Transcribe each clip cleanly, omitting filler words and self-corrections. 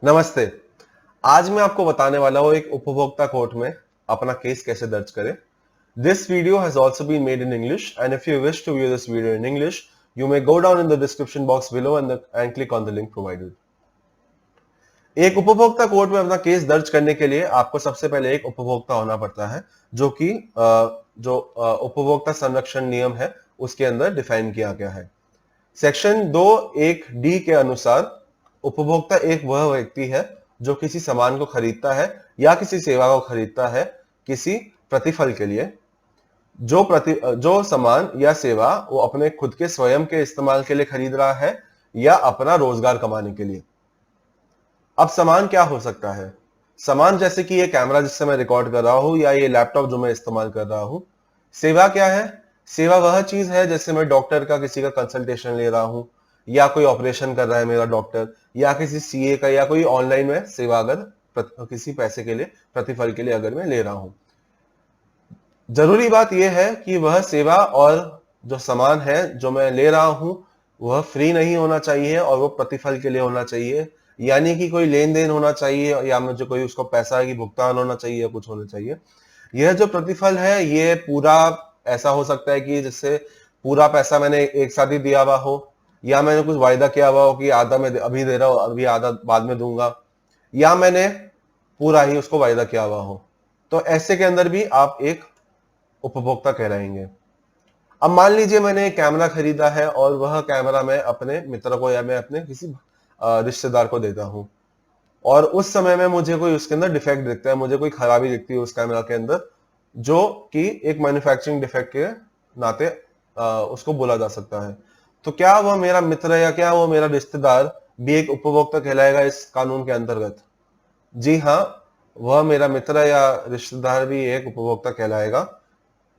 नमस्ते। आज मैं आपको बताने वाला हूँ एक उपभोक्ता कोर्ट में अपना केस कैसे दर्ज करें। This video has also been made in English and if you wish to view this video in English you may go down in the description box below and click on the link provided. एक उपभोक्ता court में अपना case दर्ज करने के लिए आपको सबसे पहले एक उपभोक्ता होना पड़ता है जो कि उपभोक्ता संरक्षण नियम है उसके अंदर डिफाइन किया गया है। सेक्शन 2(1)(d) के अनुसार उपभोक्ता एक वह व्यक्ति है जो किसी सामान को खरीदता है या किसी सेवा को खरीदता है किसी प्रतिफल के लिए, जो सामान या सेवा वो अपने खुद के स्वयं के इस्तेमाल के लिए खरीद रहा है या अपना रोजगार कमाने के लिए। अब सामान क्या हो सकता है? सामान जैसे कि ये कैमरा जिससे मैं रिकॉर्ड कर रहा हूं या ये लैपटॉप जो मैं इस्तेमाल कर रहा हूं। सेवा क्या है? सेवा वह चीज है जैसे मैं डॉक्टर का किसी का कंसल्टेशन ले रहा हूं या कोई ऑपरेशन कर रहा है मेरा डॉक्टर या किसी सीए का या कोई ऑनलाइन में सेवा अगर किसी पैसे के लिए प्रतिफल के लिए अगर मैं ले रहा हूं। जरूरी बात यह है कि वह सेवा और जो सामान है जो मैं ले रहा हूं वह फ्री नहीं होना चाहिए और वो प्रतिफल के लिए होना चाहिए, यानी कि कोई लेन देन होना चाहिए या मुझे कोई उसको पैसा की भुगतान होना चाहिए या कुछ होना चाहिए। यह जो प्रतिफल है ये पूरा ऐसा हो सकता है कि जिससे पूरा पैसा मैंने एक साथ ही दिया हुआ हो या मैंने कुछ वायदा किया हुआ हो कि आधा मैं अभी दे रहा हूं अभी आधा बाद में दूंगा, या मैंने पूरा ही उसको वायदा किया हुआ हो। तो ऐसे के अंदर भी आप एक उपभोक्ता कहलाएंगे। अब मान लीजिए मैंने एक कैमरा खरीदा है और वह कैमरा मैं अपने मित्र को या मैं अपने किसी रिश्तेदार को देता हूं और उस समय में मुझे कोई उसके अंदर डिफेक्ट दिखता है, मुझे कोई खराबी दिखती है उस कैमरा के अंदर जो कि एक मैन्युफैक्चरिंग डिफेक्ट के नाते उसको बोला जा सकता है। तो क्या वह मेरा मित्र या क्या वो मेरा रिश्तेदार भी एक उपभोक्ता कहलाएगा इस कानून के अंतर्गत? जी हाँ, वह मेरा मित्र या रिश्तेदार भी एक उपभोक्ता कहलाएगा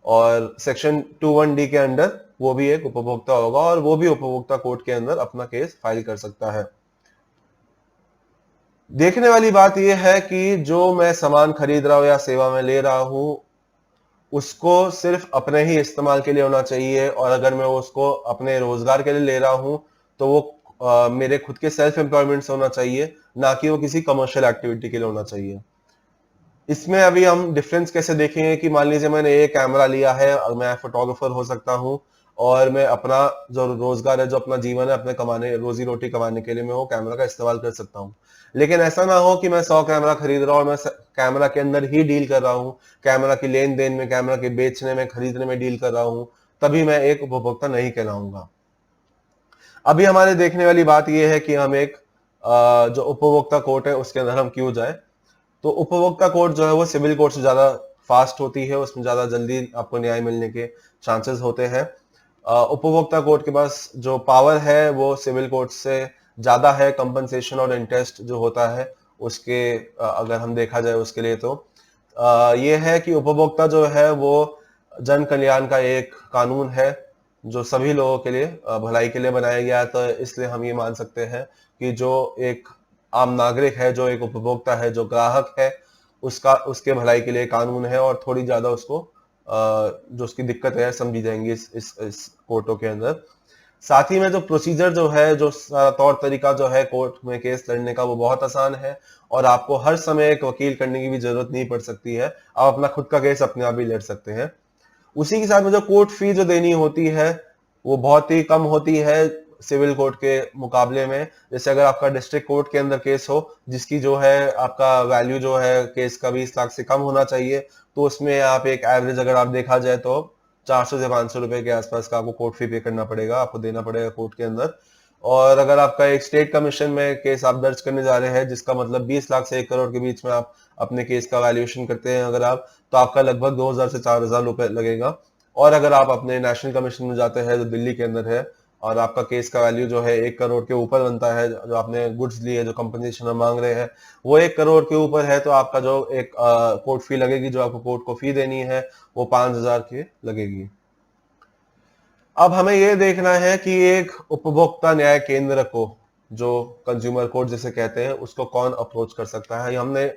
और सेक्शन 2(1)(d) के अंडर वो भी एक उपभोक्ता होगा और वो भी उपभोक्ता कोर्ट के अंदर अपना केस फाइल कर सकता है। देखने वाली बात यह है कि जो मैं सामान खरीद रहा हूं या सेवा में ले रहा हूं उसको सिर्फ अपने ही इस्तेमाल के लिए होना चाहिए, और अगर मैं उसको अपने रोजगार के लिए ले रहा हूं तो वो मेरे खुद के सेल्फ एम्प्लॉयमेंट से होना चाहिए, ना कि वो किसी कमर्शियल एक्टिविटी के लिए होना चाहिए। इसमें अभी हम डिफरेंस कैसे देखेंगे कि मान लीजिए मैंने एक कैमरा लिया है और मैं फोटोग्राफर हो सकता हूं और मैं अपना जो रोजगार है जो अपना जीवन है अपने कमाने रोजी रोटी कमाने के लिए मैं वो कैमरा का इस्तेमाल कर सकता हूं। लेकिन ऐसा ना हो कि मैं 100 कैमरा खरीद रहा हूं और मैं कैमरा के अंदर ही डील कर रहा हूं, कैमरा की लेन देन में, कैमरा के बेचने में, खरीदने में डील कर रहा हूं, तभी मैं एक उपभोक्ता नहीं कहलाऊंगा। अभी हमारे देखने वाली बात यह है कि हम एक जो उपभोक्ता कोर्ट है उसके अंदर हम क्यों जाए। तो उपभोक्ता कोर्ट जो है वो सिविल कोर्ट से ज्यादा फास्ट होती है, उसमें ज्यादा जल्दी आपको न्याय मिलने के चांसेस होते हैं। उपभोक्ता कोर्ट के पास जो पावर है वो सिविल कोर्ट से ज्यादा है, कंपनसेशन और इंटरेस्ट जो होता है उसके अगर हम देखा जाए उसके लिए तो ये है कि उपभोक्ता जो है वो जन कल्याण का एक कानून है जो सभी लोगों के लिए भलाई के लिए बनाया गया है। तो इसलिए हम ये मान सकते हैं कि जो एक आम नागरिक है, जो एक उपभोक्ता है, जो ग्राहक है, उसका उसके भलाई के लिए कानून है और थोड़ी ज्यादा उसको जो उसकी दिक्कत है समझी जाएंगी इस कोर्टों के अंदर। साथ ही में जो प्रोसीजर जो है, जो तौर तरीका जो है कोर्ट में केस लड़ने का वो बहुत आसान है और आपको हर समय एक वकील करने की भी जरूरत नहीं पड़ सकती है, आप अपना खुद का केस अपने आप ही लड़ सकते हैं। उसी के साथ में जो कोर्ट फी जो देनी होती है वो बहुत ही कम होती है सिविल कोर्ट के मुकाबले में। जैसे अगर आपका डिस्ट्रिक्ट कोर्ट के अंदर केस हो जिसकी जो है आपका वैल्यू जो है केस का 20 लाख से कम होना चाहिए, तो उसमें आप एक एवरेज अगर आप देखा जाए तो 400 से 500 रुपए के आसपास का आपको कोर्ट फी पे करना पड़ेगा, आपको देना पड़ेगा कोर्ट के अंदर। और अगर आपका एक स्टेट कमीशन में केस आप दर्ज करने जा रहे हैं जिसका मतलब 20 लाख से 1 करोड़ के बीच में आप अपने केस का वैल्यूएशन करते हैं अगर आप, तो आपका लगभग 2000 से 4000 रुपए लगेगा। और अगर आप अपने नेशनल कमीशन में जाते हैं जो दिल्ली के अंदर है और आपका केस का वैल्यू जो है 1 करोड़ के ऊपर बनता है, जो आपने गुड्स लिए जो कंपनसेशन मांग रहे हैं वो 1 करोड़ के ऊपर है, तो आपका जो एक कोर्ट फी लगेगी, जो आपको कोर्ट को फी देनी है वो 5000 की लगेगी। अब हमें यह देखना है कि एक उपभोक्ता न्याय केंद्र को, जो कंज्यूमर कोर्ट जिसे कहते हैं, उसको कौन अप्रोच कर सकता है। हमने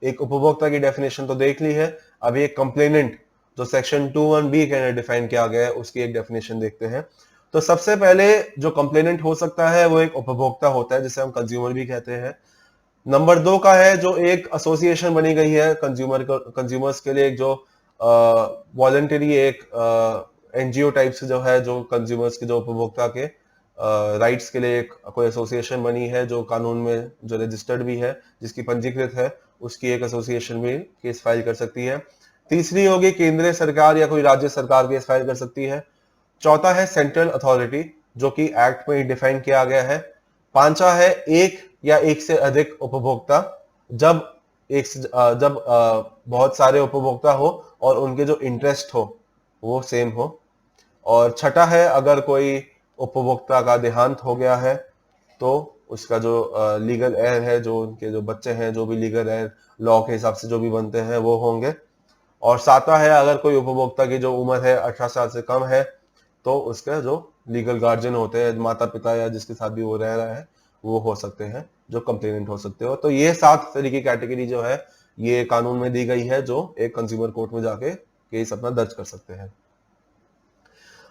एक उपभोक्ता की डेफिनेशन तो देख ली है, अभी एक कंप्लेनेंट जो सेक्शन 2(1)(b) के अंदर डिफाइन किया गया है उसकी एक डेफिनेशन देखते हैं। तो सबसे पहले जो कंप्लेनेंट हो सकता है वो एक उपभोक्ता होता है जिसे हम कंज्यूमर भी कहते हैं। नंबर 2 का है जो एक एसोसिएशन बनी गई है कंज्यूमर्स के लिए, एक जो वॉलंटरी एक एनजीओ टाइप से जो है, जो कंज्यूमर्स के, जो उपभोक्ता के राइट्स के लिए एक कोई एसोसिएशन बनी है जो कानून में जो रजिस्टर्ड भी है, जिसकी पंजीकृत है, उसकी एक एसोसिएशन भी केस फाइल कर सकती है। तीसरी होगी केंद्रीय सरकार या कोई राज्य सरकार केस फाइल कर सकती है। चौथा है सेंट्रल अथॉरिटी, जो कि एक्ट में डिफाइन किया गया है। पांचवा है एक या एक से अधिक उपभोक्ता, जब बहुत सारे उपभोक्ता हो और उनके जो इंटरेस्ट हो वो सेम हो। और छठा है अगर कोई उपभोक्ता का देहांत हो गया है तो उसका जो लीगल एयर है, जो उनके जो बच्चे हैं, जो भी लीगल एयर लॉ के हिसाब से जो भी बनते हैं वो होंगे। और सातवां है अगर कोई उपभोक्ता की जो उम्र है 18 साल से कम है तो उसके जो लीगल गार्जियन होते हैं, माता पिता या जिसके साथ भी वो रह रहा है, वो हो सकते हैं जो कंप्लेनेंट हो सकते हो। तो ये 7 तरह की कैटेगरी जो है ये कानून में दी गई है, जो एक कंज्यूमर कोर्ट में जाके केस अपना दर्ज कर सकते हैं।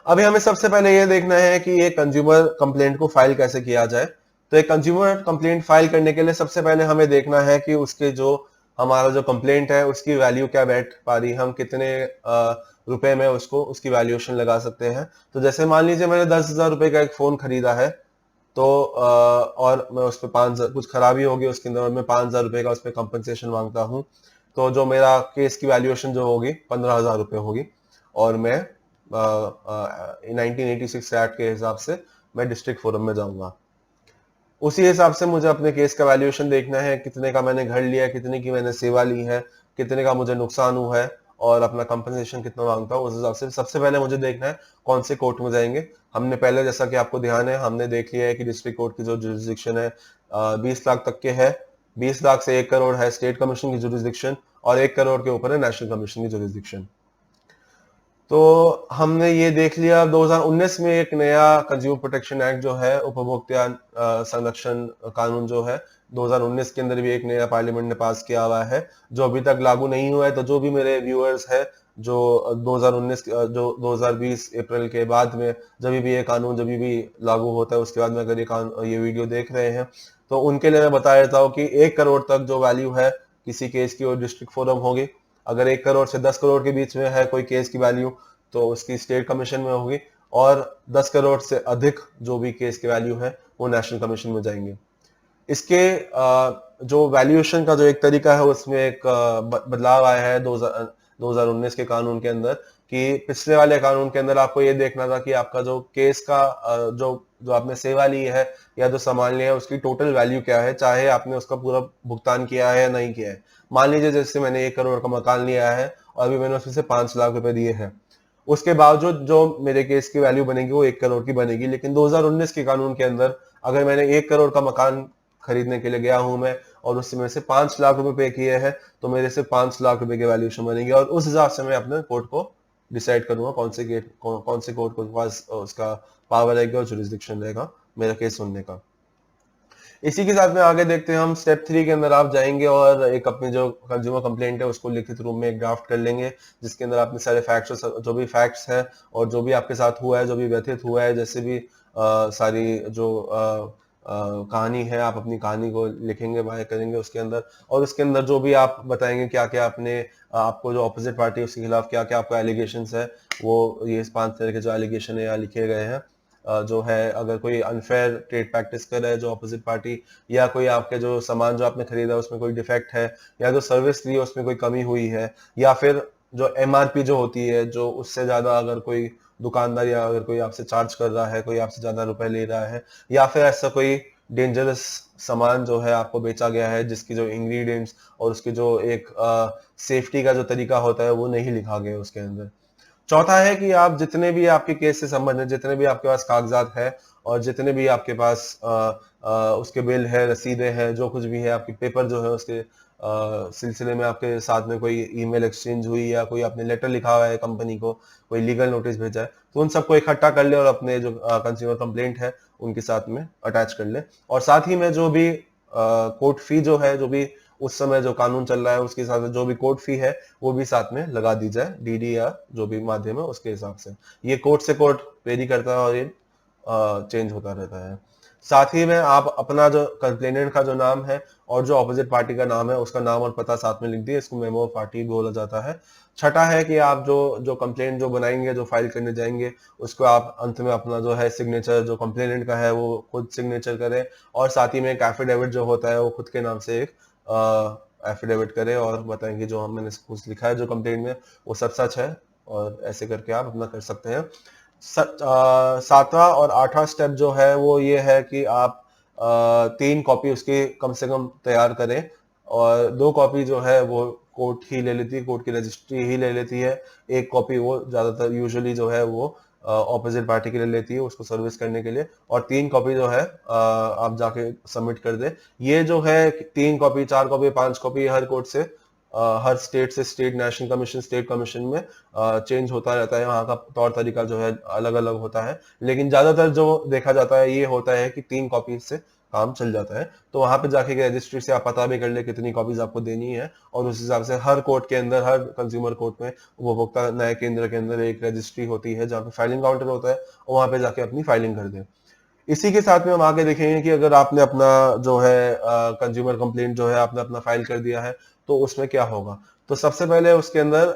अभी हमें सबसे पहले ये देखना है कि ये कंज्यूमर कंप्लेंट को फाइल कैसे किया जाए। तो एक कंज्यूमर कंप्लेंट फाइल करने के लिए सबसे पहले हमें देखना है कि उसके जो हमारा जो कंप्लेंट है उसकी वैल्यू क्या बैठ पा रही है, हम कितने रुपए में उसको उसकी वैल्यूएशन लगा सकते हैं। तो जैसे मान लीजिए मैंने 10,000 रुपए का एक फोन खरीदा है, तो और मैं उस पर 5,000 कुछ खराबी होगी उसके अंदर और मैं 5,000 रुपए का उस पर कंपनसेशन मांगता हूँ, तो जो मेरा केस की वैल्यूएशन जो होगी 15,000 रुपए होगी। और मैं 1986 एक्ट के हिसाब से मैं डिस्ट्रिक्ट फोरम में जाऊंगा। उसी हिसाब से मुझे अपने केस का वैल्यूएशन देखना है, कितने का मैंने घर लिया, कितने की मैंने सेवा ली है, कितने का मुझे नुकसान हुआ है और अपना कंपनसेशन कितना मांगता हूँ। उस हिसाब से सबसे पहले मुझे देखना है कौन से कोर्ट में जाएंगे। हमने पहले, जैसा कि आपको ध्यान है, हमने देख लिया है कि डिस्ट्रिक्ट कोर्ट की जो जुरिस्डिक्शन है 20 लाख तक के है। 20 लाख से 1 करोड़ है स्टेट कमीशन की जुरिस्डिक्शन और 1 करोड़ के ऊपर है नेशनल कमीशन की जुरिस्डिक्शन। तो हमने ये देख लिया। 2019 में एक नया कंज्यूमर प्रोटेक्शन एक्ट जो है, उपभोक्ता संरक्षण कानून जो है, 2019 के अंदर भी एक नया पार्लियामेंट ने पास किया हुआ है, जो अभी तक लागू नहीं हुआ है। तो जो भी मेरे व्यूअर्स है जो 2019 जो 2020 अप्रैल के बाद में जब भी ये कानून जब भी लागू होता है उसके बाद में अगर ये वीडियो देख रहे हैं, तो उनके लिए मैं बता देता हूँ कि 1 करोड़ तक जो वैल्यू है किसी केस की, वो डिस्ट्रिक्ट फोरम होगी। अगर 1 करोड़ से 10 करोड़ के बीच में है कोई केस की वैल्यू तो उसकी स्टेट कमीशन में होगी। और 10 करोड़ से अधिक जो भी केस की वैल्यू है वो नेशनल कमीशन में जाएंगे। इसके जो वैल्यूएशन का जो एक तरीका है उसमें एक बदलाव आया है 2019 के कानून के अंदर, कि पिछले वाले कानून के अंदर आपको ये देखना था कि आपका जो केस का जो जो आपने सेवा ली है या जो सामान लिया है उसकी टोटल वैल्यू क्या है, चाहे आपने उसका पूरा भुगतान किया है या नहीं किया है। मान लीजिए जैसे मैंने 1 करोड़ का मकान लिया है और अभी मैंने उसमें से 5 लाख रुपए दिए हैं, उसके बावजूद जो मेरे केस की वैल्यू बनेगी वो 1 करोड़ की बनेगी। लेकिन 2019 के कानून के अंदर अगर मैंने 1 करोड़ का मकान खरीदने के लिए गया हूं मैं और उससे मेरे से 5 लाख रुपए पे किए हैं, तो मेरे से 5 लाख रुपए की वैल्यूएशन बनेगी और उस हिसाब से मैं अपने कोर्ट को डिसाइड करूंगा कौन से कोर्ट को पास उसका पावर रहेगा और जुरिस्डिक्शन रहेगा मेरा केस सुनने का। इसी के साथ में आगे देखते हैं हम स्टेप 3 के अंदर आप जाएंगे और एक अपनी जो कंज्यूमर कंप्लेंट है उसको लिखित रूप में एक ड्राफ्ट कर लेंगे, जिसके अंदर आपने सारे फैक्ट्स, जो भी फैक्ट्स है और जो भी आपके साथ हुआ है, जो भी व्यथित हुआ है, जैसे भी सारी जो कहानी है, आप अपनी कहानी को लिखेंगे, बाय करेंगे उसके अंदर। और उसके अंदर जो भी आप बताएंगे क्या क्या आपने आपको जो ऑपोजिट पार्टी है उसके खिलाफ क्या क्या आपका एलिगेशंस है, वो ये 5 तरह के जो एलिगेशन है यहाँ लिखे गए हैं। जो है अगर कोई अनफेयर ट्रेड प्रैक्टिस कर रहा है जो अपोजिट पार्टी, या कोई आपके जो सामान जो आपने खरीदा उसमें कोई डिफेक्ट है, या जो सर्विस ली है उसमें कोई कमी हुई है, या फिर जो एमआरपी जो होती है जो उससे ज्यादा अगर कोई दुकानदार या अगर कोई आपसे चार्ज कर रहा है, कोई आपसे ज्यादा रुपए ले रहा है, या फिर ऐसा कोई डेंजरस सामान जो है आपको बेचा गया है जिसकी जो इंग्रेडिएंट्स और उसकी जो एक सेफ्टी का जो तरीका होता है वो नहीं लिखा गया उसके अंदर। चौथा है कि आप जितने भी आपके केस से संबंधित जितने भी आपके पास कागजात है और जितने भी आपके पास उसके बिल है, रसीदें हैं, जो कुछ भी है, आपकी पेपर जो है उसके सिलसिले में आपके साथ में कोई ईमेल एक्सचेंज हुई या कोई आपने लेटर लिखा हुआ है कंपनी को, कोई लीगल नोटिस भेजा है, तो उन सबको इकट्ठा कर ले और अपने जो कंज्यूमर कंप्लेंट है उनके साथ में अटैच कर ले। और साथ ही में जो भी कोर्ट फी जो है, जो भी उस समय जो कानून चल रहा है उसके हिसाब से जो भी कोर्ट फी है वो भी साथ में लगा दी जाए, डीडी या जो भी माध्यम है उसके हिसाब से। ये कोर्ट से कोर्ट वेरी करता है और ये चेंज होता रहता है। साथ ही में आप अपना जो कंप्लेनेंट का जो नाम है और जो ऑपोजिट पार्टी का नाम है उसका नाम और पता साथ में लिख दिए, इसको मेमो ऑफ पार्टी बोला जाता है। छठा है कि आप जो जो कंप्लेंट जो बनाएंगे, जो फाइल करने जाएंगे, उसको आप अंत में अपना जो है सिग्नेचर जो कंप्लेनेंट का है वो खुद सिग्नेचर करें, और साथ ही में एक एफिडेविट जो होता है वो खुद के नाम से एक एफिडेविट करें और बताएं कि जो मैंने कुछ लिखा है जो कंप्लेंट में वो सब सच है, और ऐसे करके आप अपना कर सकते हैं। सातवां और आठवां स्टेप जो है वो ये है कि आप 3 कॉपी उसकी कम से कम तैयार करें, और 2 कॉपी जो है वो कोर्ट ही ले लेती है, कोर्ट की रजिस्ट्री ही ले लेती है। एक कॉपी वो ज्यादातर यूजुअली जो है वो ऑपोजिट पार्टी के लिए लेती है उसको सर्विस करने के लिए, और 3 कॉपी जो है आप जाके सबमिट कर दे। ये जो है 3 कॉपी, 4 कॉपी, 5 कॉपी हर कोर्ट से हर स्टेट से state, national commission, state commission में चेंज होता रहता है, वहाँ का तौर तरीका जो है अलग अलग होता है, लेकिन ज्यादातर जो देखा जाता है ये होता है कि 3 कॉपी से काम चल जाता है। तो वहां पे जाके रजिस्ट्री से आप पता भी कर ले कितनी कॉपीज आपको देनी है, और उस हिसाब से हर कोर्ट के अंदर, हर कंज्यूमर कोर्ट में उपभोक्ता न्याय केंद्र के अंदर एक रजिस्ट्री होती है जहाँ पे फाइलिंग काउंटर होता है, और वहां पे जाके अपनी फाइलिंग कर दे। इसी के साथ में हम आगे देखेंगे कि अगर आपने अपना जो है कंज्यूमर कंप्लेंट जो है आपने अपना फाइल कर दिया है तो उसमें क्या होगा। तो सबसे पहले उसके अंदर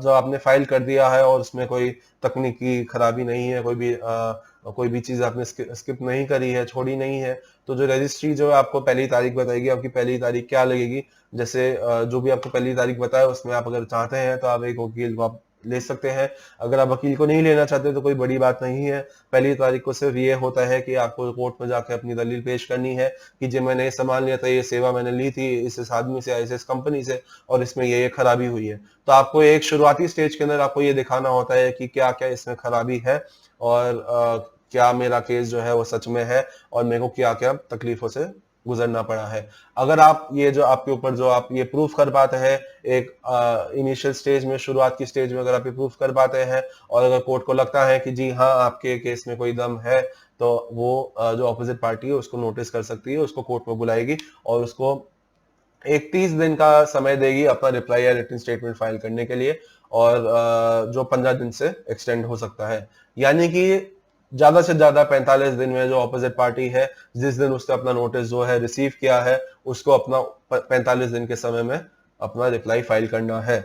जो आपने फाइल कर दिया है और उसमें कोई तकनीकी खराबी नहीं है, कोई भी चीज आपने स्किप नहीं करी है, छोड़ी नहीं है, तो जो रजिस्ट्री जो है आपको पहली तारीख बताएगी, आपकी पहली तारीख क्या लगेगी। जैसे जो भी आपको पहली तारीख बताए उसमें आप अगर चाहते हैं तो आप एक वकील को आप ले सकते हैं। अगर आप वकील को नहीं लेना चाहते तो कोई बड़ी बात नहीं है। पहली तारीख को सिर्फ ये होता है कि आपको कोर्ट में जाकर अपनी दलील पेश करनी है कि जो मैंने सामान लिया था, ये सेवा मैंने ली थी इस आदमी से, इस कंपनी से, और इसमें ये खराबी हुई है। तो आपको एक शुरुआती स्टेज के अंदर आपको ये दिखाना होता है कि क्या क्या इसमें खराबी है, और क्या मेरा केस जो है वो सच में है, और मेरे को क्या क्या तकलीफों से गुजरना पड़ा है। अगर आप ये जो आपके ऊपर जो आप ये प्रूफ कर पाते हैं एक इनिशियल स्टेज में, शुरुआत की स्टेज में अगर आप ये प्रूफ कर पाते हैं, और अगर कोर्ट को लगता है कि जी हाँ आपके केस में कोई दम है, तो वो जो ऑपोजिट पार्टी है उसको नोटिस कर सकती है, उसको कोर्ट में बुलाएगी और उसको एक 30 दिन का समय देगी अपना रिप्लाई या रिटन स्टेटमेंट फाइल करने के लिए, और जो 15 दिन से एक्सटेंड हो सकता है। यानी कि ज्यादा से ज्यादा 45 दिन में जो ऑपोजिट पार्टी है, जिस दिन उसने अपना नोटिस जो है रिसीव किया है, उसको अपना 45 दिन के समय में अपना रिप्लाई फाइल करना है।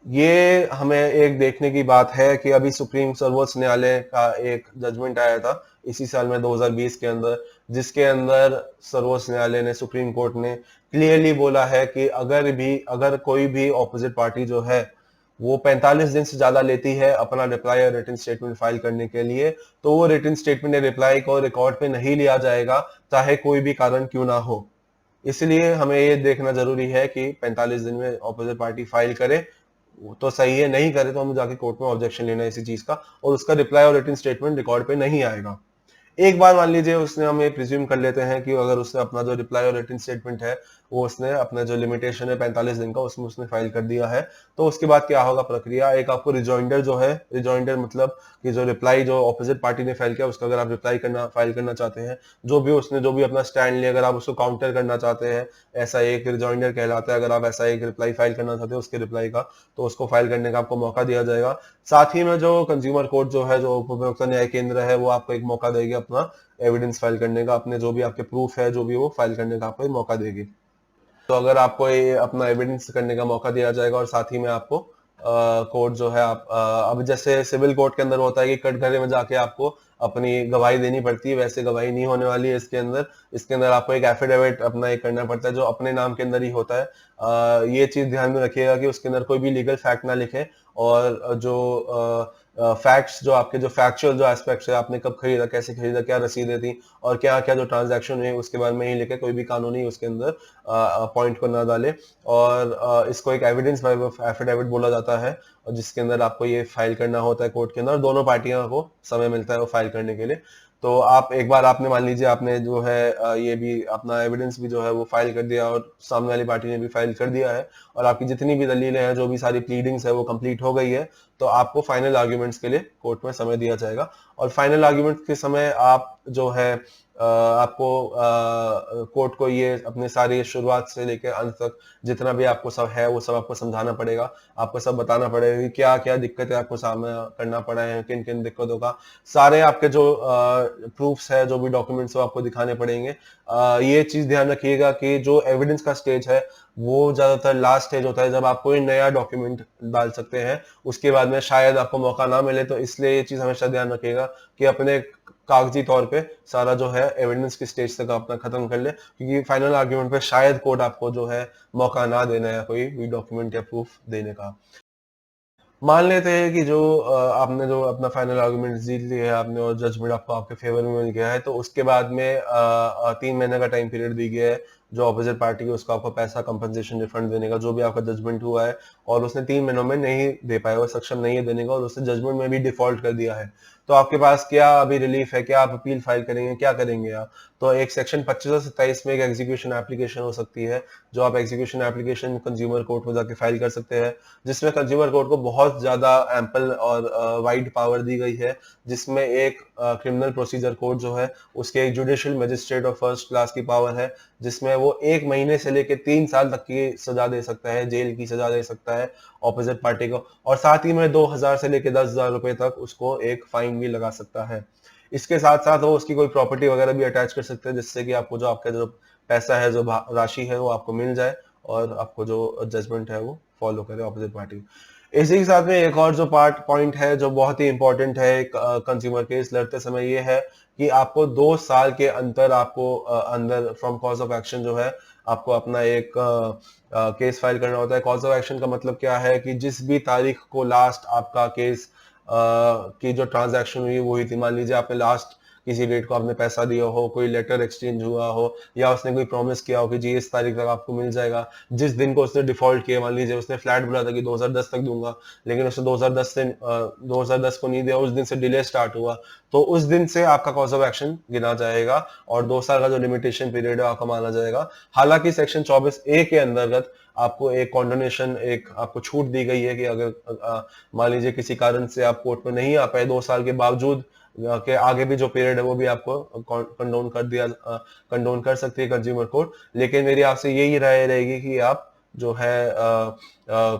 ये हमें एक देखने की बात है कि अभी सुप्रीम सर्वोच्च न्यायालय का एक जजमेंट आया था इसी साल में 2020 के अंदर, जिसके अंदर सर्वोच्च न्यायालय ने, सुप्रीम कोर्ट ने क्लियरली बोला है कि अगर कोई भी ऑपोजिट पार्टी जो है वो 45 दिन से ज्यादा लेती है अपना रिप्लाई और रिटन स्टेटमेंट फाइल करने के लिए, तो वो रिटन स्टेटमेंट या रिप्लाई को रिकॉर्ड पे नहीं लिया जाएगा, चाहे कोई भी कारण क्यों ना हो। इसलिए हमें ये देखना जरूरी है कि 45 दिन में ऑपोजिट पार्टी फाइल करे वो तो सही है, नहीं करे तो हमें जाके कोर्ट में ऑब्जेक्शन लेना है इसी चीज का, और उसका रिप्लाई और रिटन स्टेटमेंट रिकॉर्ड पे नहीं आएगा। एक बार मान लीजिए उसने, हमें प्रिज्यूम कर लेते हैं कि अगर उसने अपना जो रिप्लाई और रिटन स्टेटमेंट है वो उसने अपना जो लिमिटेशन है 45 दिन का उसमें उसने फाइल कर दिया है, तो उसके बाद क्या होगा प्रक्रिया, एक आपको रिजॉइंडर जो है, रिजॉइंडर मतलब कि जो रिप्लाई जो ऑपोजिट पार्टी ने फाइल किया उसका अगर आप रिप्लाई करना फाइल करना चाहते हैं, जो भी अपना स्टैंड लिया, अगर आप उसको काउंटर करना चाहते हैं, ऐसा एक रिजॉइंडर कहलाता है। अगर आप ऐसा एक रिप्लाई फाइल करना चाहते हैं उसके रिप्लाई का, तो उसको फाइल करने का आपको मौका दिया जाएगा। साथ ही में जो कंज्यूमर कोर्ट जो है, जो उपभोक्ता न्याय केंद्र है, वो आपको एक मौका देगी अपना एविडेंस फाइल करने का, अपने जो भी आपके प्रूफ है जो भी वो फाइल करने का आपको मौका देगी। तो अगर आपको ये अपना एविडेंस करने का मौका दिया जाएगा, और साथ ही में आपको कोर्ट जो है आप अब जैसे सिविल कोर्ट के अंदर होता है कि कटघरे में जाके आपको अपनी गवाही देनी पड़ती है, वैसे गवाही नहीं होने वाली है इसके अंदर। इसके अंदर आपको एक एफिडेविट अपना एक करना पड़ता है जो अपने नाम के अंदर ही होता है। ये चीज ध्यान में रखिएगा कि उसके अंदर कोई भी लीगल फैक्ट ना लिखे, और जो फैक्ट्स जो आपके जो फैक्चुअल जो एस्पेक्ट्स है, आपने कब खरीदा, कैसे खरीदा, क्या रसीदें थी, और क्या क्या जो ट्रांजैक्शन है उसके बारे में ही लिखे, कोई भी कानूनी उसके अंदर पॉइंट को ना डाले। और इसको एक एविडेंस एफिडेविट बोला जाता है, और जिसके अंदर आपको ये फाइल करना होता है कोर्ट के अंदर, दोनों पार्टियों को समय मिलता है वो फाइल करने के लिए। तो आप एक बार आपने मान लीजिए आपने जो है ये भी अपना एविडेंस भी जो है वो फाइल कर दिया, और सामने वाली पार्टी ने भी फाइल कर दिया है, और आपकी जितनी भी दलीलें हैं, जो भी सारी प्लीडिंग्स है वो कंप्लीट हो गई है, तो आपको फाइनल आर्ग्यूमेंट्स के लिए कोर्ट में समय दिया जाएगा। और फाइनल आर्ग्यूमेंट के समय आप जो है आपको कोर्ट को ये अपने सारी शुरुआत से लेकर अंत तक जितना भी आपको सब है वो सब आपको समझाना पड़ेगा, आपको सब बताना पड़ेगा कि क्या क्या दिक्कतें आपको सामना करना पड़ा है, किन किन दिक्कतों का सारे आपके जो प्रूफ्स है, जो भी डॉक्यूमेंट्स वो आपको दिखाने पड़ेंगे। ये चीज ध्यान रखिएगा कि जो एविडेंस का स्टेज है वो ज्यादातर लास्ट स्टेज होता है, जब आप कोई नया डॉक्यूमेंट डाल सकते हैं, उसके बाद में शायद आपको मौका ना मिले। तो इसलिए ये चीज हमेशा ध्यान रखिएगा कि अपने कागजी तौर पे सारा जो है एविडेंस की स्टेज तक अपना खत्म कर ले, क्योंकि फाइनल आर्ग्यूमेंट पे शायद कोर्ट आपको जो है मौका ना देना है कोई भी डॉक्यूमेंट या प्रूफ देने का। मान लेते हैं कि जो आपने जो अपना फाइनल आर्गुमेंट जीत लिया है आपने और जजमेंट आपको आपके फेवर में मिल गया है, तो उसके बाद में 3 महीने का टाइम पीरियड दी गया है जो ऑपोजिट पार्टी है उसको आपको पैसा कंपनसेशन रिफंड देने का, जो भी आपका जजमेंट हुआ है और उसने 3 महीनों में नहीं दे पाया, वो सक्षम नहीं है देने का और उसने जजमेंट में भी डिफॉल्ट कर दिया है, तो आपके पास क्या अभी रिलीफ है, क्या आप अपील फाइल करेंगे, क्या करेंगे आप? तो एक सेक्शन 25 और 27 में एक एग्जीक्यूशन एप्लीकेशन हो सकती है, जो आप एग्जीक्यूशन एप्लीकेशन कंज्यूमर कोर्ट में जाके फाइल कर सकते हैं, जिसमें कंज्यूमर कोर्ट को बहुत ज्यादा एम्पल और वाइड पावर दी गई है, जिसमें एक क्रिमिनल प्रोसीजर कोर्ट जो है उसके एक judicial magistrate of first class की पावर है, जिसमें वो 1 महीने से लेकर 3 साल तक की सजा दे सकता है, जेल की सजा दे सकता है ऑपोजिट पार्टी को, और साथ ही में 2,000 से लेकर 10,000 रुपए तक उसको एक फाइन भी लगा सकता है। इसके साथ साथ वो उसकी कोई प्रॉपर्टी वगैरह भी अटैच कर सकते हैं, जिससे कि आपको जो आपका जो पैसा है, जो राशि है, वो आपको मिल जाए और आपको जो जजमेंट है वो फॉलो करे ऑपोजिट पार्टी। इसी के साथ में एक और जो पॉइंट है जो बहुत ही इंपॉर्टेंट है कंज्यूमर केस लड़ते समय, ये है कि आपको 2 साल के अंतर आपको अंदर फ्रॉम कॉज ऑफ एक्शन जो है आपको अपना एक केस फाइल करना होता है। कॉज ऑफ एक्शन का मतलब क्या है कि जिस भी तारीख को लास्ट आपका केस की जो ट्रांजैक्शन हुई वो हुई थी, मान लीजिए आपने लास्ट किसी डेट को आपने पैसा दिया हो, कोई लेटर एक्सचेंज हुआ हो, या उसने कोई प्रॉमिस किया हो कि जी इस तारीख तक आपको मिल जाएगा, जिस दिन को उसने डिफॉल्ट किया, मान लीजिए उसने फ्लैट बोला था कि 2010 तक दूंगा, लेकिन उसने 2010 को नहीं दिया, उस दिन से डिले स्टार्ट हुआ, तो उस दिन से आपका कॉज ऑफ एक्शन गिना जाएगा और 2 साल का जो लिमिटेशन पीरियड है आपका माना जाएगा। हालांकि सेक्शन 24A के अंतर्गत आपको एक कॉन्डोनेशन, एक आपको छूट दी गई है कि अगर मान लीजिए किसी कारण से आप कोर्ट में नहीं आ पाए 2 साल के बावजूद, के आगे भी जो पीरियड है वो भी आपको कंडोन कर सकती है कंज्यूमर कोर्ट। लेकिन मेरी आपसे यही राय रहेगी कि आप जो है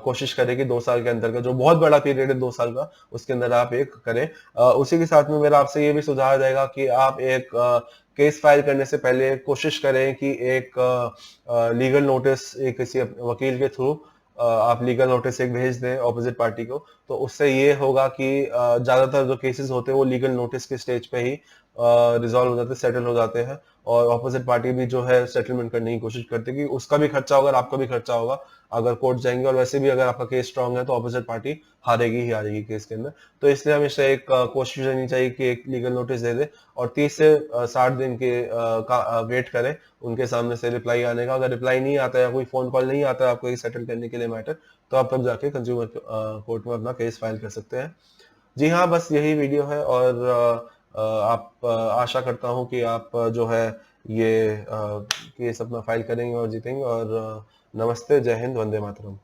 कोशिश करें कि 2 साल के अंदर का जो बहुत बड़ा पीरियड है 2 साल का, उसके अंदर आप एक करें। उसी के साथ में मेरा आपसे ये भी सुझाव रहेगा कि आप एक केस फाइल करने से पहले कोशिश करें कि एक लीगल नोटिस एक किसी वकील के थ्रू आप लीगल नोटिस एक भेज दें ऑपोजिट पार्टी को, तो उससे ये होगा कि ज्यादातर जो केसेस होते हैं वो लीगल नोटिस के स्टेज पे ही रिजॉल्व हो जाते हैं, सेटल हो जाते हैं, और ऑपोजिट पार्टी भी जो है सेटलमेंट करने की कोशिश करती है कि उसका भी खर्चा होगा और आपका भी खर्चा होगा अगर कोर्ट जाएंगे, और वैसे भी अगर आपका केस स्ट्रांग है तो ऑपोजिट पार्टी हारेगी ही हारेगी केस के अंदर। तो इसलिए हमेशा एक कोशिश रहनी चाहिए कि एक लीगल नोटिस दे दे और 30 से 60 दिन के का वेट करें उनके सामने से रिप्लाई आने का। अगर रिप्लाई नहीं आता या कोई फोन कॉल नहीं आता है आपको सेटल करने के लिए मैटर, तो आप तब जाके कंज्यूमर कोर्ट में अपना केस फाइल कर सकते हैं। जी हाँ, बस यही वीडियो है, और आप आशा करता हूँ कि आप जो है ये केस अपना फाइल करेंगे और जीतेंगे। और नमस्ते, जय हिंद, वंदे मातरम।